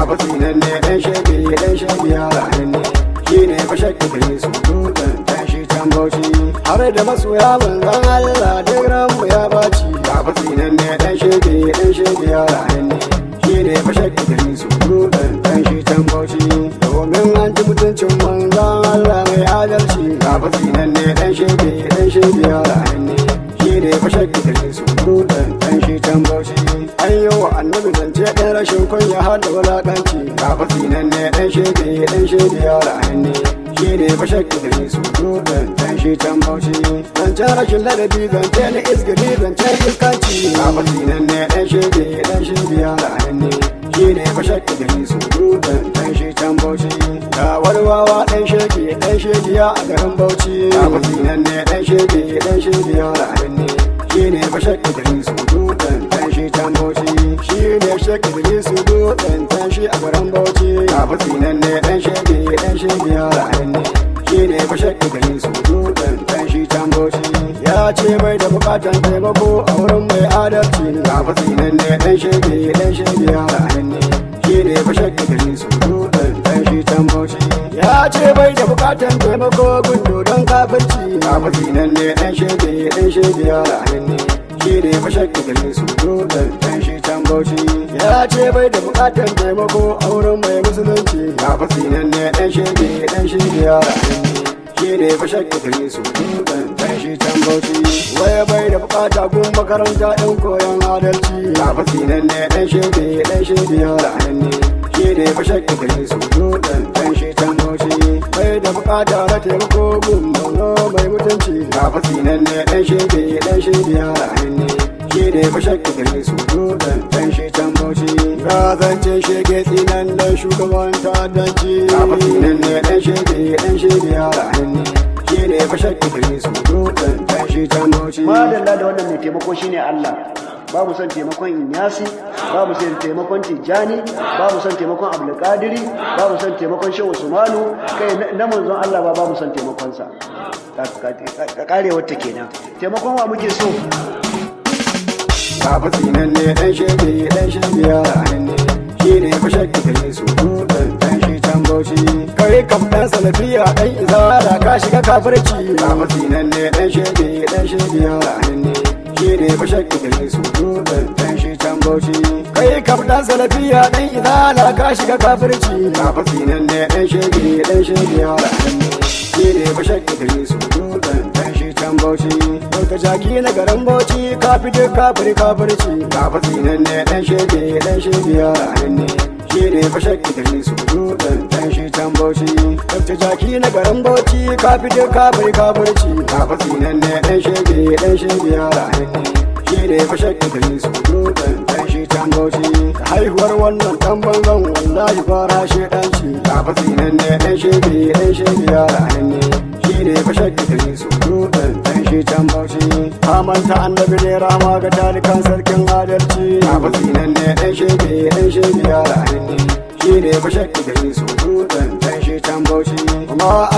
fasinan ne ɗan shege yara ne shi ne fashe kiri su dutsen ɗan shi can bauchi har da masoya banzan Allah duk ranmu ya baci ga fasinan ne ɗan shege yara ne shi ne fashe kiri su dutsen ɗan shi can bauchi domin an ji mutuncin manzan Allah mai adalci ga fasinan ne ɗan shege yara ne shi ne fashe kiri su dutsen ɗan shi can bauchi an yi wa annabi zance ɗan rashin kunya har da wulaƙanci ga fasinan ne ɗan shege yara ne shi ne fashe kiri su dutsen ɗan shi can bauchi zancen rashin ladabi zance na izgiri zancen iskanci ga fasinan ne ɗan shege yara ne shi ne fashe kiri su dutsen ɗan shi can bauchi ga warwawa ɗan shegiya a garin bauchi ga fasinan ne ɗan shege yara ne shi ne fashe kiri su dutsen ɗan shi can bauchi shi ne shege kiri su dutsen ɗan shi a garin bauchi ga fasinan ne ɗan shege yara ne shi ne fashe kiri su dutsen ɗan shi can bauchi ya ce bai da bukatan taimako a wurin mai adalci ga fasinan ne ɗan shege yara ne shi ne fashe kiri su dutsen ɗan shi can bauchi ya ce bai da bukatan taimako gudu don kafirci ga fasinan ne ɗan shege yara ne shi ne fashe kiri su dutsen ɗan shi can bauchi ya ce bai da bukatan taimako a wurin mai musulunci ga fasinan ne ɗan shege yara ne shi ne fashe kiri su dutsen ɗan shi can bauchi waya bai da bukata gun makaranta ɗin koyon adalci ga fasinan ne ɗan shege yara ne shi ne fashe kiri su dutsen ɗan shi can bauchi bai da bukata na taimako gun mauno mai mutunci ga fasinan ne ɗan shege yara ne shi ne fashe kiri su dutsen ɗan shi can bauchi ga zancen shege tsinan da shugaban ta'addanci ga fasinan ne ɗan shege yara ne shi ne fashe kiri su dutsen ɗan shi can bauchi madalla da wannan mai taimako shine Allah ba mu son taimakon Inyasi ba mu son taimakon Tijjani ba mu son taimakon Abdulkadiri ba mu son taimakon Shehu Usmanu kai na manzon Allah ba mu son taimakon sa ka kare wata kenan taimakon wa muke so ga fasinan ne ɗan shege yara ne shi ne fashe kiri su dutsen ɗan shi can bauchi kai kam ɗan salafiya ɗan izara ka shiga kafirci ga fasinan ne ɗan shege yara ne shi ne fashe kiri su dutsen ɗan shi can bauchi kai kam ɗan salafiya ɗan izara ka shiga kafirci ga fasinan ne ɗan shege yara ne shi ne fashe kiri su dutsen ɗan shi can bauchi ka jaki na garin bauchi ka fi duk kafirci ka fasinan ne ɗan shege yara ne shi ne fashe kiri su dutsen ɗan shi can bauchi ka jaki na garin bauchi ka fi duk kafirci ka fasinan ne ɗan shege yara ne shi ne fashe kiri su dutsen ɗan shi can bauchi haihuwar wannan ɗan banzan wallahi fara shedanci ka fasinan ne ɗan shege yara ne shi ne fashe kiri su dutsen ɗan shi can bauchi manta annabi ne rama ga talikan sarkin adalci ka fasinan ne ɗan shege yara ne shi ne fashe kiri su dutsen ɗan shi can bauchi kuma